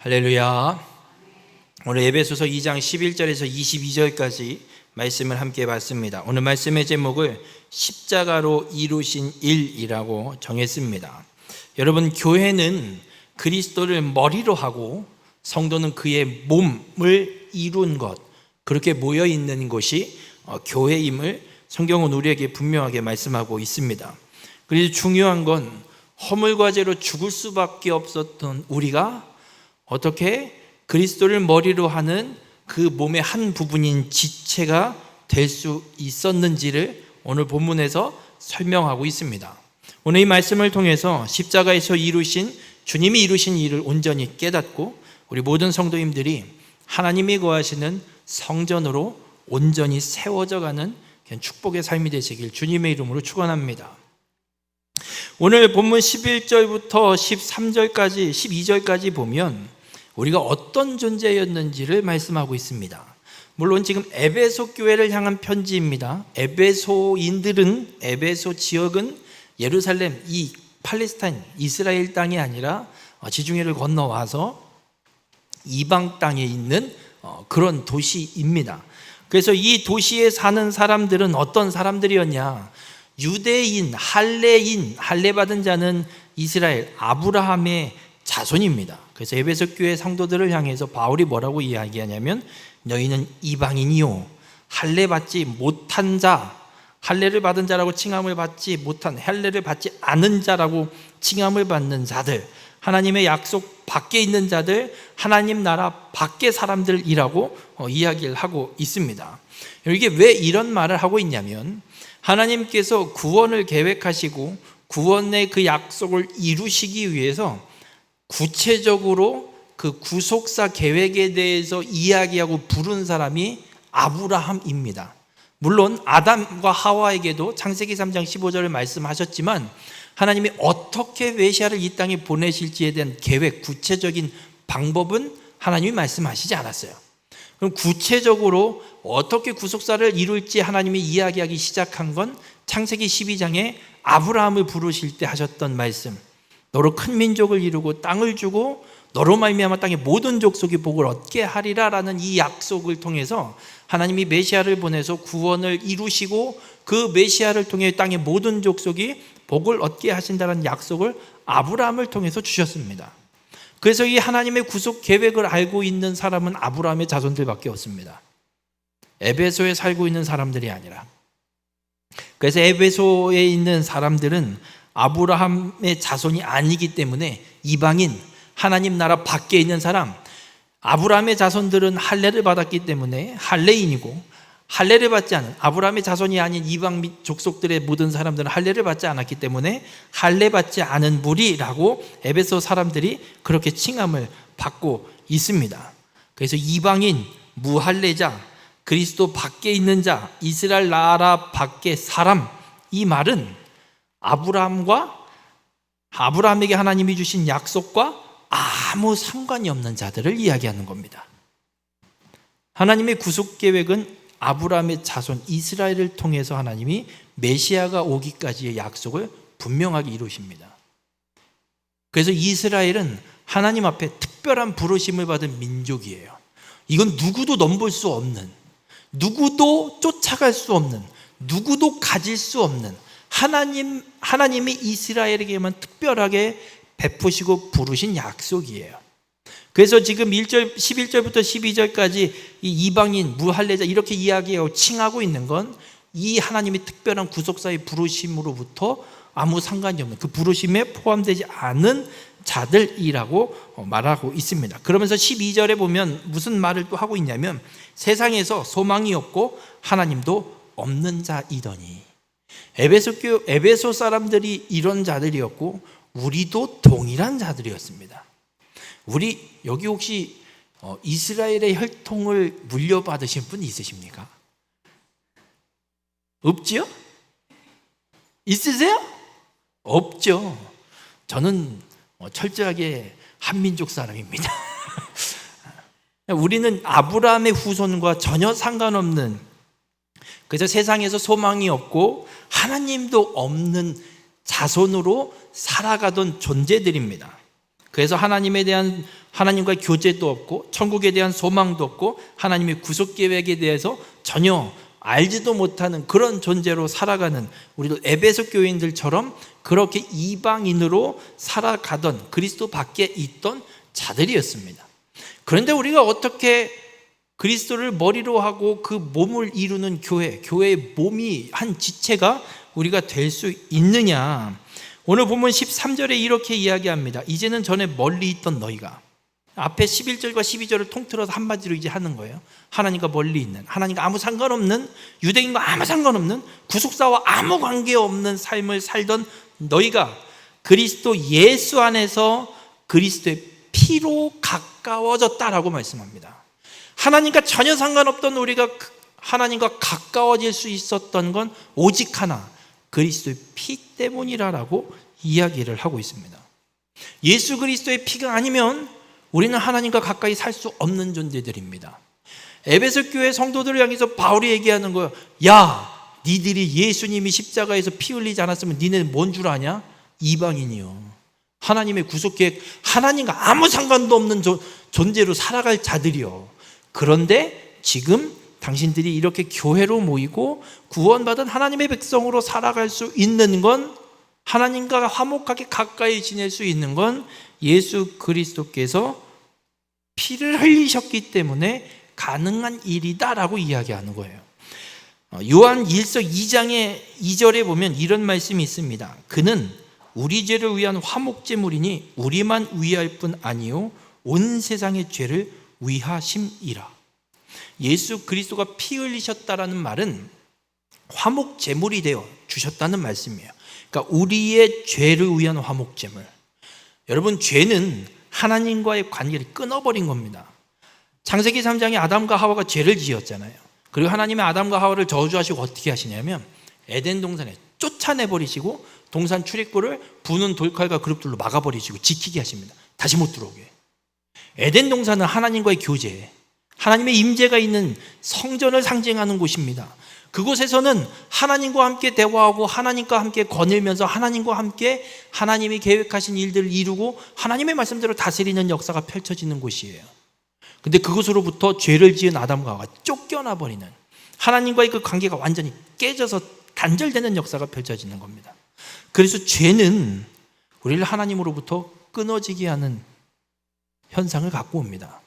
할렐루야. 오늘 에베소서 2장 11절에서 22절까지 말씀을 함께 봤습니다. 오늘 말씀의 제목을 십자가로 이루신 일이라고 정했습니다. 여러분, 교회는 그리스도를 머리로 하고 성도는 그의 몸을 이룬 것, 그렇게 모여 있는 곳이 교회임을 성경은 우리에게 분명하게 말씀하고 있습니다. 그래서 중요한 건 허물과제로 죽을 수밖에 없었던 우리가 어떻게 그리스도를 머리로 하는 그 몸의 한 부분인 지체가 될 수 있었는지를 오늘 본문에서 설명하고 있습니다. 오늘 이 말씀을 통해서 십자가에서 주님이 이루신 일을 온전히 깨닫고 우리 모든 성도님들이 하나님이 거하시는 성전으로 온전히 세워져 가는 축복의 삶이 되시길 주님의 이름으로 축원합니다. 오늘 본문 11절부터 13절까지 12절까지 보면 우리가 어떤 존재였는지를 말씀하고 있습니다. 물론 지금 에베소 교회를 향한 편지입니다. 에베소 지역은 예루살렘, 이 팔레스타인, 이스라엘 땅이 아니라 지중해를 건너와서 이방 땅에 있는 그런 도시입니다. 그래서 이 도시에 사는 사람들은 어떤 사람들이었냐? 유대인, 할례 받은 자는 이스라엘, 아브라함의 자손입니다. 그래서 에베소 교회 성도들을 향해서 바울이 뭐라고 이야기하냐면 너희는 이방인이요 할례 받지 못한 자, 할례를 받은 자라고 칭함을 받지 못한, 할례를 받지 않은 자라고 칭함을 받는 자들, 하나님의 약속 밖에 있는 자들, 하나님 나라 밖의 사람들이라고 이야기를 하고 있습니다. 이게 왜 이런 말을 하고 있냐면 하나님께서 구원을 계획하시고 구원의 그 약속을 이루시기 위해서 구체적으로 그 구속사 계획에 대해서 이야기하고 부른 사람이 아브라함입니다. 물론 아담과 하와에게도 창세기 3장 15절을 말씀하셨지만 하나님이 어떻게 메시아를 이 땅에 보내실지에 대한 계획, 구체적인 방법은 하나님이 말씀하시지 않았어요. 그럼 구체적으로 어떻게 구속사를 이룰지 하나님이 이야기하기 시작한 건 창세기 12장에 아브라함을 부르실 때 하셨던 말씀, 너로 큰 민족을 이루고 땅을 주고 너로 말미암아 땅의 모든 족속이 복을 얻게 하리라라는 이 약속을 통해서 하나님이 메시아를 보내서 구원을 이루시고 그 메시아를 통해 땅의 모든 족속이 복을 얻게 하신다는 약속을 아브라함을 통해서 주셨습니다. 그래서 이 하나님의 구속 계획을 알고 있는 사람은 아브라함의 자손들밖에 없습니다. 에베소에 살고 있는 사람들이 아니라. 그래서 에베소에 있는 사람들은 아브라함의 자손이 아니기 때문에 이방인, 하나님 나라 밖에 있는 사람, 아브라함의 자손들은 할례를 받았기 때문에 할례인이고, 할례를 받지 않은 아브라함의 자손이 아닌 이방 족속들의 모든 사람들은 할례를 받지 않았기 때문에 할례 받지 않은 무리라고 에베소 사람들이 그렇게 칭함을 받고 있습니다. 그래서 이방인, 무할례자, 그리스도 밖에 있는 자, 이스라엘 나라 밖의 사람, 이 말은 아브라함에게 하나님이 주신 약속과 아무 상관이 없는 자들을 이야기하는 겁니다. 하나님의 구속 계획은 아브라함의 자손 이스라엘을 통해서 하나님이 메시아가 오기까지의 약속을 분명하게 이루십니다. 그래서 이스라엘은 하나님 앞에 특별한 부르심을 받은 민족이에요. 이건 누구도 넘볼 수 없는, 누구도 쫓아갈 수 없는, 누구도 가질 수 없는 하나님이 이스라엘에게만 특별하게 베푸시고 부르신 약속이에요. 그래서 지금 11절부터 12절까지 이 이방인, 무할례자 이렇게 이야기하고 칭하고 있는 건 이 하나님의 특별한 구속사의 부르심으로부터 아무 상관이 없는, 그 부르심에 포함되지 않은 자들이라고 말하고 있습니다. 그러면서 12절에 보면 무슨 말을 또 하고 있냐면 세상에서 소망이 없고 하나님도 없는 자이더니, 에베소 사람들이 이런 자들이었고 우리도 동일한 자들이었습니다. 우리 여기 혹시 이스라엘의 혈통을 물려받으신 분 있으십니까? 없지요? 있으세요? 없죠. 저는 철저하게 한민족 사람입니다. 우리는 아브라함의 후손과 전혀 상관없는, 그래서 세상에서 소망이 없고 하나님도 없는 자손으로 살아가던 존재들입니다. 그래서 하나님에 대한 하나님과의 교제도 없고 천국에 대한 소망도 없고 하나님의 구속 계획에 대해서 전혀 알지도 못하는 그런 존재로 살아가는 우리도 에베소 교인들처럼 그렇게 이방인으로 살아가던 그리스도 밖에 있던 자들이었습니다. 그런데 우리가 어떻게 그리스도를 머리로 하고 그 몸을 이루는 교회의 몸이 한 지체가 우리가 될 수 있느냐? 오늘 본문 13절에 이렇게 이야기합니다. 이제는 전에 멀리 있던 너희가, 앞에 11절과 12절을 통틀어서 한마디로 이제 하는 거예요. 하나님과 멀리 있는, 하나님과 아무 상관없는, 유대인과 아무 상관없는, 구속사와 아무 관계없는 삶을 살던 너희가 그리스도 예수 안에서 그리스도의 피로 가까워졌다라고 말씀합니다. 하나님과 전혀 상관없던 우리가 하나님과 가까워질 수 있었던 건 오직 하나, 그리스도의 피 때문이라고 이야기를 하고 있습니다. 예수 그리스도의 피가 아니면 우리는 하나님과 가까이 살 수 없는 존재들입니다. 에베소 교회 성도들을 향해서 바울이 얘기하는 거예요. 야, 니들이 예수님이 십자가에서 피 흘리지 않았으면 니네는 뭔 줄 아냐? 이방인이요. 하나님의 구속 계획, 하나님과 아무 상관도 없는 존재로 살아갈 자들이요. 그런데 지금 당신들이 이렇게 교회로 모이고 구원받은 하나님의 백성으로 살아갈 수 있는 건, 하나님과 화목하게 가까이 지낼 수 있는 건 예수 그리스도께서 피를 흘리셨기 때문에 가능한 일이다라고 이야기하는 거예요. 요한 1서 2장의 2절에 보면 이런 말씀이 있습니다. 그는 우리 죄를 위한 화목제물이니 우리만 위할 뿐 아니요 온 세상의 죄를 위하심이라. 예수 그리스도가 피 흘리셨다라는 말은 화목제물이 되어 주셨다는 말씀이에요. 그러니까 우리의 죄를 위한 화목제물. 여러분, 죄는 하나님과의 관계를 끊어버린 겁니다. 창세기 3장에 아담과 하와가 죄를 지었잖아요. 그리고 하나님의 아담과 하와를 저주하시고 어떻게 하시냐면 에덴 동산에 쫓아내버리시고 동산 출입구를 부는 돌칼과 그룹들로 막아버리시고 지키게 하십니다. 다시 못 들어오게. 에덴 동산은 하나님과의 교제, 하나님의 임재가 있는 성전을 상징하는 곳입니다. 그곳에서는 하나님과 함께 대화하고 하나님과 함께 거닐면서 하나님과 함께 하나님이 계획하신 일들을 이루고 하나님의 말씀대로 다스리는 역사가 펼쳐지는 곳이에요. 근데 그곳으로부터 죄를 지은 아담과 하와가 쫓겨나 버리는, 하나님과의 그 관계가 완전히 깨져서 단절되는 역사가 펼쳐지는 겁니다. 그래서 죄는 우리를 하나님으로부터 끊어지게 하는 현상을 갖고 옵니다.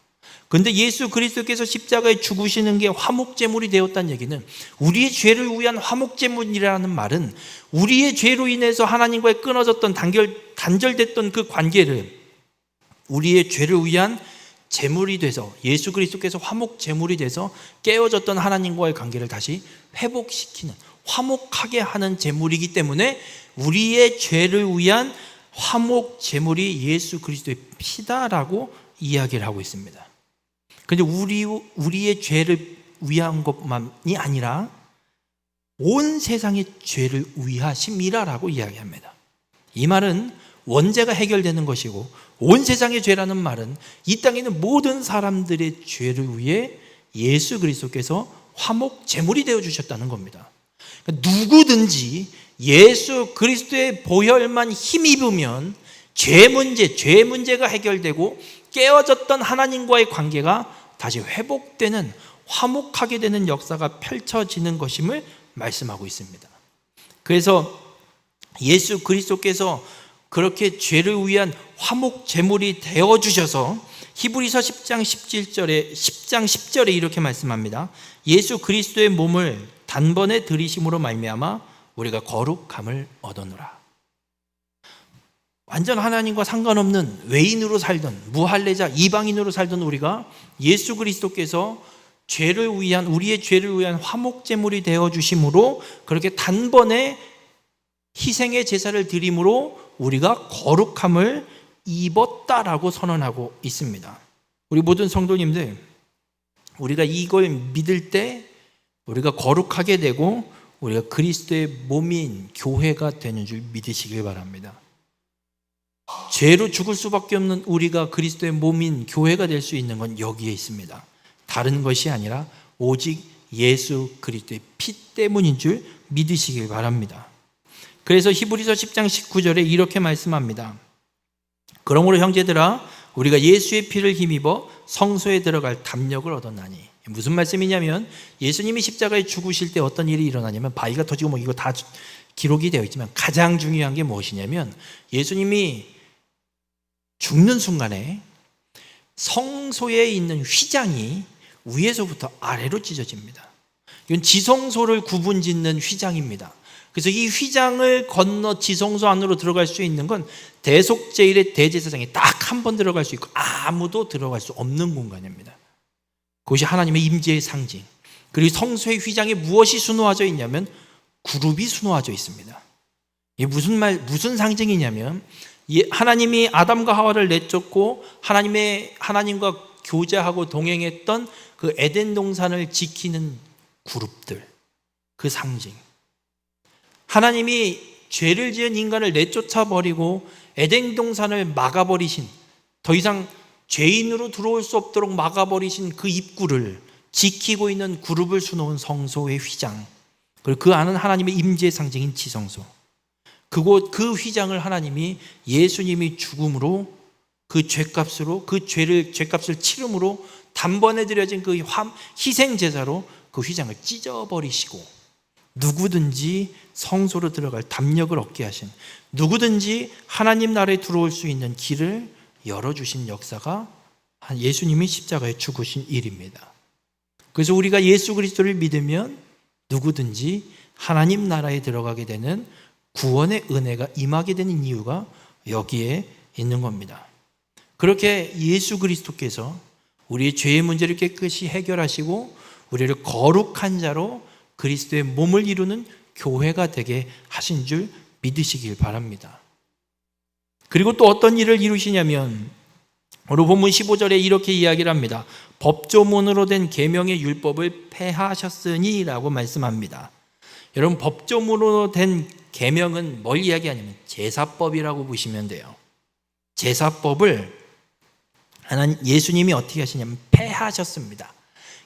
그런데 예수 그리스도께서 십자가에 죽으시는 게 화목제물이 되었다는 얘기는, 우리의 죄를 위한 화목제물이라는 말은 우리의 죄로 인해서 하나님과의 끊어졌던 단절됐던 그 관계를 우리의 죄를 위한 제물이 돼서, 예수 그리스도께서 화목제물이 돼서 깨어졌던 하나님과의 관계를 다시 회복시키는, 화목하게 하는 제물이기 때문에 우리의 죄를 위한 화목제물이 예수 그리스도의 피다라고 이야기를 하고 있습니다. 그런데 우리의 죄를 위한 것만이 아니라 온 세상의 죄를 위하심이라고 이야기합니다. 이 말은 원죄가 해결되는 것이고, 온 세상의 죄라는 말은 이 땅에 있는 모든 사람들의 죄를 위해 예수 그리스도께서 화목 제물이 되어 주셨다는 겁니다. 그러니까 누구든지 예수 그리스도의 보혈만 힘입으면 죄 문제가 해결되고 깨어졌던 하나님과의 관계가 다시 회복되는, 화목하게 되는 역사가 펼쳐지는 것임을 말씀하고 있습니다. 그래서 예수 그리스도께서 그렇게 죄를 위한 화목 제물이 되어 주셔서 히브리서 10장 10절에 이렇게 말씀합니다. 예수 그리스도의 몸을 단번에 들이심으로 말미암아 우리가 거룩함을 얻어노라. 완전 하나님과 상관없는 외인으로 살던, 무할례자 이방인으로 살던 우리가 예수 그리스도께서 우리의 죄를 위한 화목제물이 되어 주심으로, 그렇게 단번에 희생의 제사를 드림으로 우리가 거룩함을 입었다라고 선언하고 있습니다. 우리 모든 성도님들, 우리가 이걸 믿을 때 우리가 거룩하게 되고 우리가 그리스도의 몸인 교회가 되는 줄 믿으시길 바랍니다. 죄로 죽을 수밖에 없는 우리가 그리스도의 몸인 교회가 될 수 있는 건 여기에 있습니다. 다른 것이 아니라 오직 예수 그리스도의 피 때문인 줄 믿으시길 바랍니다. 그래서 히브리서 10장 19절에 이렇게 말씀합니다. 그러므로 형제들아, 우리가 예수의 피를 힘입어 성소에 들어갈 담력을 얻었나니. 무슨 말씀이냐면 예수님이 십자가에 죽으실 때 어떤 일이 일어나냐면 바위가 터지고 뭐 이거 다 기록이 되어 있지만 가장 중요한 게 무엇이냐면 예수님이 죽는 순간에 성소에 있는 휘장이 위에서부터 아래로 찢어집니다. 이건 지성소를 구분짓는 휘장입니다. 그래서 이 휘장을 건너 지성소 안으로 들어갈 수 있는 건 대속제일의 대제사장이 딱 한 번 들어갈 수 있고 아무도 들어갈 수 없는 공간입니다. 그것이 하나님의 임재의 상징. 그리고 성소의 휘장에 무엇이 수놓아져 있냐면 그룹이 수놓아져 있습니다. 이게 무슨 상징이냐면 하나님이 아담과 하와를 내쫓고 하나님과 교제하고 동행했던 그 에덴 동산을 지키는 그룹들, 그 상징. 하나님이 죄를 지은 인간을 내쫓아 버리고 에덴 동산을 막아버리신, 더 이상 죄인으로 들어올 수 없도록 막아버리신 그 입구를 지키고 있는 그룹을 수놓은 성소의 휘장, 그리고 그 안은 하나님의 임재의 상징인 지성소. 그 휘장을 하나님이 예수님이 죽음으로 그 죄값으로 죄값을 치름으로 단번에 드려진 그 희생 제사로 그 휘장을 찢어버리시고 누구든지 성소로 들어갈 담력을 얻게 하신, 누구든지 하나님 나라에 들어올 수 있는 길을 열어주신 역사가 예수님이 십자가에 죽으신 일입니다. 그래서 우리가 예수 그리스도를 믿으면 누구든지 하나님 나라에 들어가게 되는 구원의 은혜가 임하게 되는 이유가 여기에 있는 겁니다. 그렇게 예수 그리스도께서 우리의 죄의 문제를 깨끗이 해결하시고 우리를 거룩한 자로 그리스도의 몸을 이루는 교회가 되게 하신 줄 믿으시길 바랍니다. 그리고 또 어떤 일을 이루시냐면 오늘 본문 15절에 이렇게 이야기를 합니다. 법조문으로 된 계명의 율법을 폐하셨으니 라고 말씀합니다. 여러분, 법조문으로 된 계명은 뭘 이야기하냐면 제사법이라고 보시면 돼요. 제사법을 예수님이 어떻게 하시냐면 폐하셨습니다.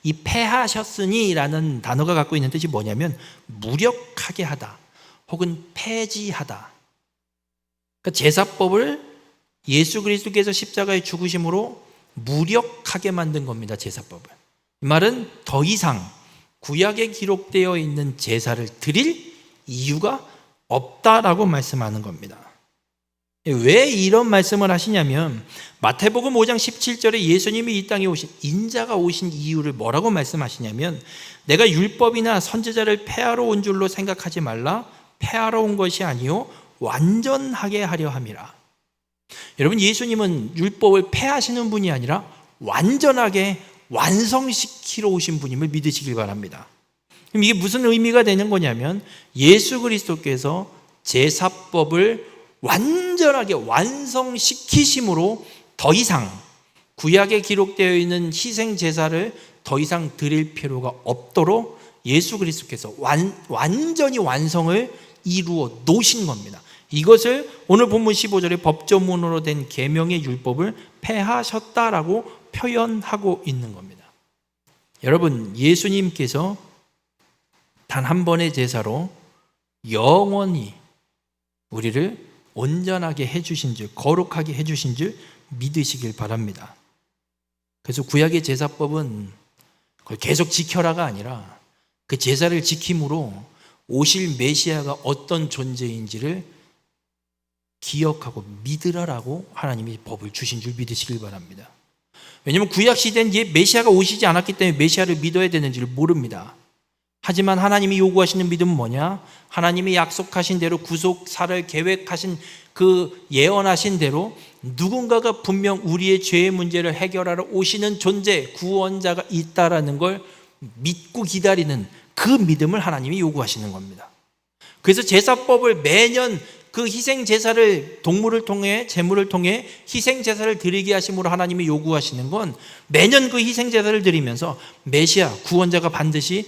이 폐하셨으니라는 단어가 갖고 있는 뜻이 뭐냐면 무력하게 하다 혹은 폐지하다. 그러니까 제사법을 예수 그리스도께서 십자가에 죽으심으로 무력하게 만든 겁니다. 제사법을. 이 말은 더 이상 구약에 기록되어 있는 제사를 드릴 이유가 없다라고 말씀하는 겁니다. 왜 이런 말씀을 하시냐면 마태복음 5장 17절에 예수님이 이 땅에 오신 인자가 오신 이유를 뭐라고 말씀하시냐면 내가 율법이나 선지자를 폐하러 온 줄로 생각하지 말라. 폐하러 온 것이 아니요 완전하게 하려 함이라. 여러분, 예수님은 율법을 폐하시는 분이 아니라 완전하게 완성시키러 오신 분임을 믿으시길 바랍니다. 그럼 이게 무슨 의미가 되는 거냐면 예수 그리스도께서 제사법을 완전하게 완성시키심으로 더 이상 구약에 기록되어 있는 희생 제사를 더 이상 드릴 필요가 없도록 예수 그리스도께서 완전히 완성을 이루어 놓으신 겁니다. 이것을 오늘 본문 15절에 법조문으로 된 계명의 율법을 폐하셨다라고 표현하고 있는 겁니다. 여러분, 예수님께서 단 한 번의 제사로 영원히 우리를 온전하게 해주신 줄, 거룩하게 해주신 줄 믿으시길 바랍니다. 그래서 구약의 제사법은 그걸 계속 지켜라가 아니라 그 제사를 지킴으로 오실 메시아가 어떤 존재인지를 기억하고 믿으라라고 하나님이 법을 주신 줄 믿으시길 바랍니다. 왜냐하면 구약 시대는 메시아가 오시지 않았기 때문에 메시아를 믿어야 되는지를 모릅니다. 하지만 하나님이 요구하시는 믿음은 뭐냐? 하나님이 약속하신 대로 구속사를 계획하신 그 예언하신 대로 누군가가 분명 우리의 죄의 문제를 해결하러 오시는 존재, 구원자가 있다라는 걸 믿고 기다리는 그 믿음을 하나님이 요구하시는 겁니다. 그래서 제사법을 매년 그 희생 제사를 동물을 통해 제물을 통해 희생 제사를 드리게 하심으로 하나님이 요구하시는 건 매년 그 희생 제사를 드리면서 메시아 구원자가 반드시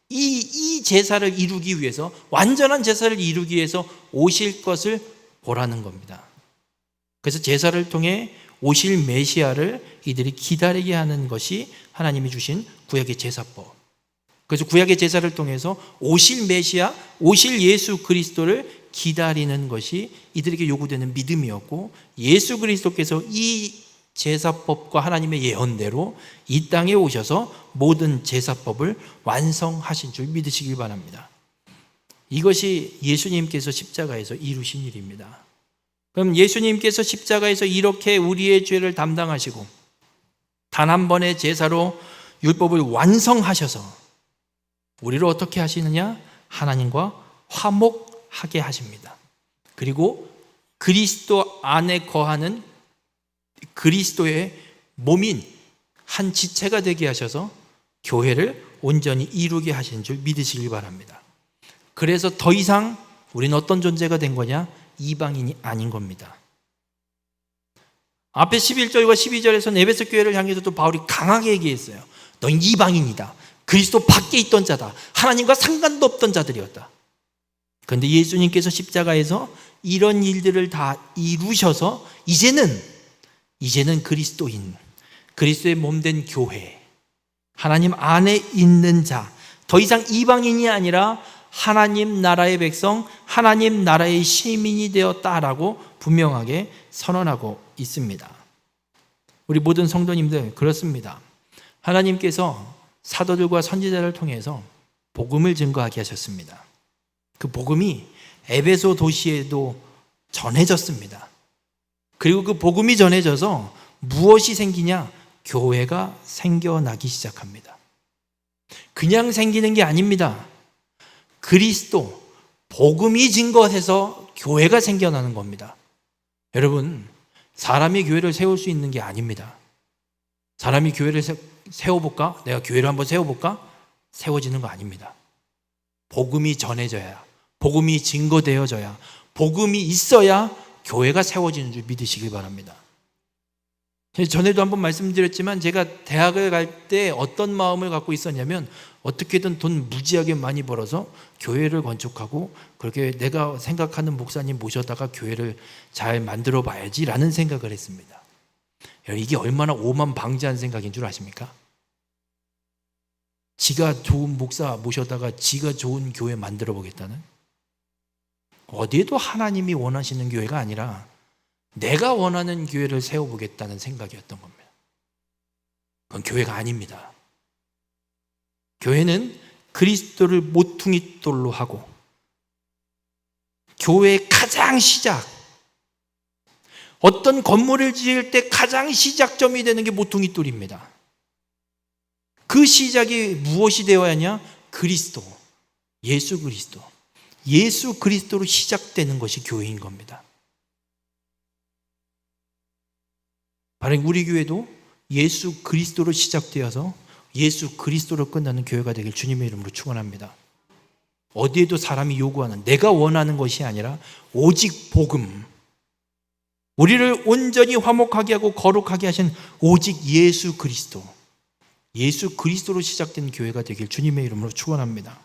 이 제사를 이루기 위해서 완전한 제사를 이루기 위해서 오실 것을 보라는 겁니다. 그래서 제사를 통해 오실 메시아를 이들이 기다리게 하는 것이 하나님이 주신 구약의 제사법. 그래서 구약의 제사를 통해서 오실 메시아, 오실 예수 그리스도를 기다리는 것이 이들에게 요구되는 믿음이었고 예수 그리스도께서 이 제사법과 하나님의 예언대로 이 땅에 오셔서 모든 제사법을 완성하신 줄 믿으시길 바랍니다. 이것이 예수님께서 십자가에서 이루신 일입니다. 그럼 예수님께서 십자가에서 이렇게 우리의 죄를 담당하시고 단 한 번의 제사로 율법을 완성하셔서 우리를 어떻게 하시느냐? 하나님과 화목하게 하십니다. 그리고 그리스도 안에 거하는 그리스도의 몸인 한 지체가 되게 하셔서 교회를 온전히 이루게 하신 줄 믿으시길 바랍니다. 그래서 더 이상 우리는 어떤 존재가 된 거냐? 이방인이 아닌 겁니다. 앞에 11절과 12절에서는 에베소 교회를 향해서도 바울이 강하게 얘기했어요. 넌 이방인이다. 그리스도 밖에 있던 자다. 하나님과 상관도 없던 자들이었다. 그런데 예수님께서 십자가에서 이런 일들을 다 이루셔서 이제는 그리스도인, 그리스도의 몸된 교회, 하나님 안에 있는 자, 더 이상 이방인이 아니라 하나님 나라의 백성, 하나님 나라의 시민이 되었다라고 분명하게 선언하고 있습니다. 우리 모든 성도님들 그렇습니다. 하나님께서 사도들과 선지자를 통해서 복음을 증거하게 하셨습니다. 그 복음이 에베소 도시에도 전해졌습니다. 그리고 그 복음이 전해져서 무엇이 생기냐? 교회가 생겨나기 시작합니다. 그냥 생기는 게 아닙니다. 그리스도, 복음이 증거해서 교회가 생겨나는 겁니다. 여러분, 사람이 교회를 세울 수 있는 게 아닙니다. 사람이 교회를 세워볼까? 내가 교회를 한번 세워볼까? 세워지는 거 아닙니다. 복음이 전해져야, 복음이 증거되어져야, 복음이 있어야 교회가 세워지는 줄 믿으시길 바랍니다. 전에도 한번 말씀드렸지만 제가 대학을 갈 때 어떤 마음을 갖고 있었냐면 어떻게든 돈 무지하게 많이 벌어서 교회를 건축하고 그렇게 내가 생각하는 목사님 모셔다가 교회를 잘 만들어 봐야지 라는 생각을 했습니다. 이게 얼마나 오만방자한 생각인 줄 아십니까? 지가 좋은 목사 모셔다가 지가 좋은 교회 만들어 보겠다는, 어디에도 하나님이 원하시는 교회가 아니라 내가 원하는 교회를 세워보겠다는 생각이었던 겁니다. 그건 교회가 아닙니다. 교회는 그리스도를 모퉁이돌로 하고 교회의 가장 시작, 어떤 건물을 지을 때 가장 시작점이 되는 게 모퉁이돌입니다. 그 시작이 무엇이 되어야 하냐? 그리스도, 예수 그리스도. 예수 그리스도로 시작되는 것이 교회인 겁니다. 바로 우리 교회도 예수 그리스도로 시작되어서 예수 그리스도로 끝나는 교회가 되길 주님의 이름으로 축원합니다. 어디에도 사람이 요구하는, 내가 원하는 것이 아니라 오직 복음, 우리를 온전히 화목하게 하고 거룩하게 하신 오직 예수 그리스도, 예수 그리스도로 시작된 교회가 되길 주님의 이름으로 축원합니다.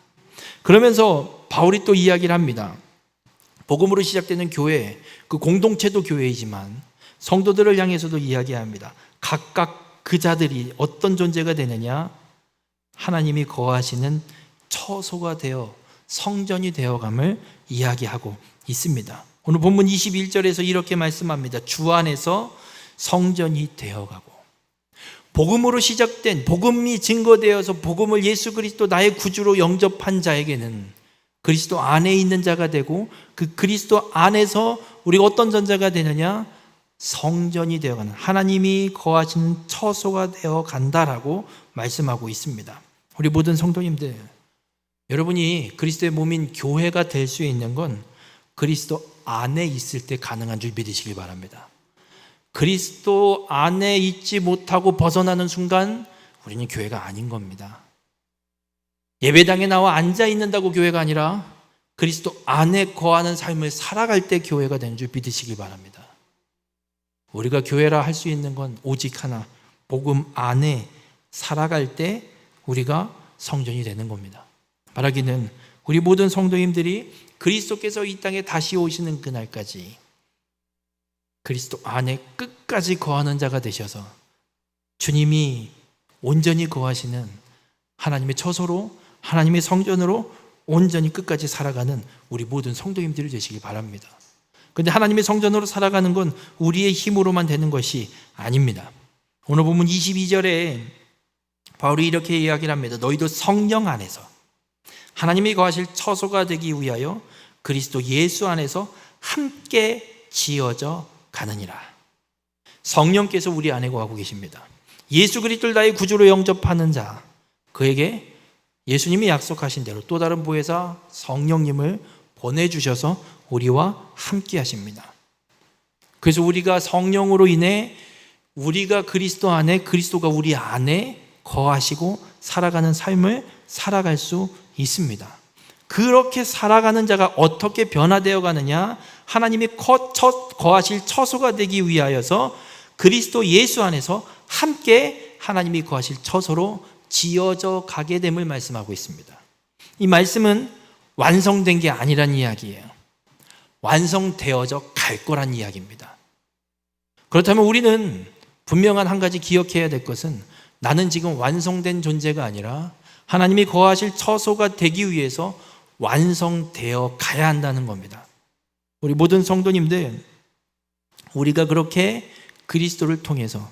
그러면서 바울이 또 이야기를 합니다. 복음으로 시작되는 교회, 그 공동체도 교회이지만 성도들을 향해서도 이야기합니다. 각각 그 자들이 어떤 존재가 되느냐? 하나님이 거하시는 처소가 되어 성전이 되어감을 이야기하고 있습니다. 오늘 본문 21절에서 이렇게 말씀합니다. 주 안에서 성전이 되어가고, 복음으로 시작된, 복음이 증거되어서 복음을 예수 그리스도 나의 구주로 영접한 자에게는 그리스도 안에 있는 자가 되고, 그 그리스도 안에서 우리가 어떤 존재가 되느냐? 성전이 되어가는, 하나님이 거하시는 처소가 되어간다라고 말씀하고 있습니다. 우리 모든 성도님들, 여러분이 그리스도의 몸인 교회가 될 수 있는 건 그리스도 안에 있을 때 가능한 줄 믿으시기 바랍니다. 그리스도 안에 있지 못하고 벗어나는 순간 우리는 교회가 아닌 겁니다. 예배당에 나와 앉아 있는다고 교회가 아니라 그리스도 안에 거하는 삶을 살아갈 때 교회가 되는 줄 믿으시기 바랍니다. 우리가 교회라 할 수 있는 건 오직 하나, 복음 안에 살아갈 때 우리가 성전이 되는 겁니다. 바라기는 우리 모든 성도님들이 그리스도께서 이 땅에 다시 오시는 그날까지 그리스도 안에 끝까지 거하는 자가 되셔서 주님이 온전히 거하시는 하나님의 처소로, 하나님의 성전으로 온전히 끝까지 살아가는 우리 모든 성도님들이 되시기 바랍니다. 그런데 하나님의 성전으로 살아가는 건 우리의 힘으로만 되는 것이 아닙니다. 오늘 보면 22절에 바울이 이렇게 이야기를 합니다. 너희도 성령 안에서 하나님이 거하실 처소가 되기 위하여 그리스도 예수 안에서 함께 지어져 가느니라. 성령께서 우리 안에 거하고 계십니다. 예수 그리스도를 나의 구주로 영접하는 자, 그에게 예수님이 약속하신 대로 또 다른 보혜사 성령님을 보내주셔서 우리와 함께 하십니다. 그래서 우리가 성령으로 인해 우리가 그리스도 안에, 그리스도가 우리 안에 거하시고 살아가는 삶을 살아갈 수 있습니다. 그렇게 살아가는 자가 어떻게 변화되어 가느냐? 하나님이 거하실 처소가 되기 위하여서 그리스도 예수 안에서 함께 하나님이 거하실 처소로 지어져 가게 됨을 말씀하고 있습니다. 이 말씀은 완성된 게 아니란 이야기예요. 완성되어져 갈 거란 이야기입니다. 그렇다면 우리는 분명한 한 가지 기억해야 될 것은 나는 지금 완성된 존재가 아니라 하나님이 거하실 처소가 되기 위해서 완성되어 가야 한다는 겁니다. 우리 모든 성도님들, 우리가 그렇게 그리스도를 통해서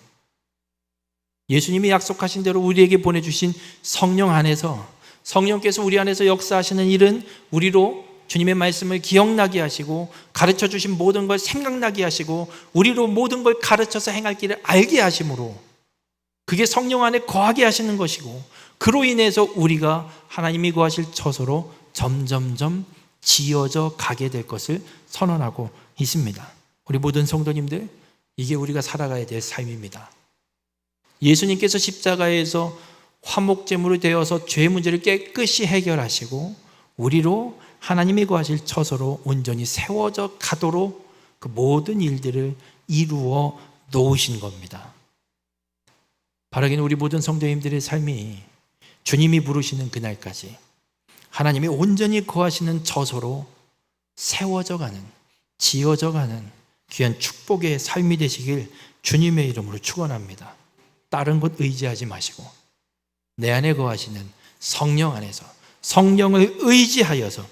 예수님이 약속하신 대로 우리에게 보내주신 성령 안에서 성령께서 우리 안에서 역사하시는 일은 우리로 주님의 말씀을 기억나게 하시고 가르쳐 주신 모든 걸 생각나게 하시고 우리로 모든 걸 가르쳐서 행할 길을 알게 하심으로 그게 성령 안에 거하게 하시는 것이고 그로 인해서 우리가 하나님이 거하실 처소로 점점점 지어져 가게 될 것을 선언하고 있습니다. 우리 모든 성도님들, 이게 우리가 살아가야 될 삶입니다. 예수님께서 십자가에서 화목제물이 되어서 죄 문제를 깨끗이 해결하시고 우리로 하나님이 거하실 처소로 온전히 세워져 가도록 그 모든 일들을 이루어 놓으신 겁니다. 바라기는 우리 모든 성도님들의 삶이 주님이 부르시는 그날까지 하나님이 온전히 거하시는 처소로 세워져 가는, 지어져 가는 귀한 축복의 삶이 되시길 주님의 이름으로 축원합니다. 다른 것 의지하지 마시고 내 안에 거하시는 성령 안에서 성령을 의지하여서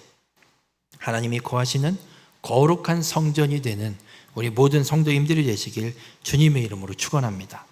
하나님이 거하시는 거룩한 성전이 되는 우리 모든 성도님들이 되시길 주님의 이름으로 축원합니다.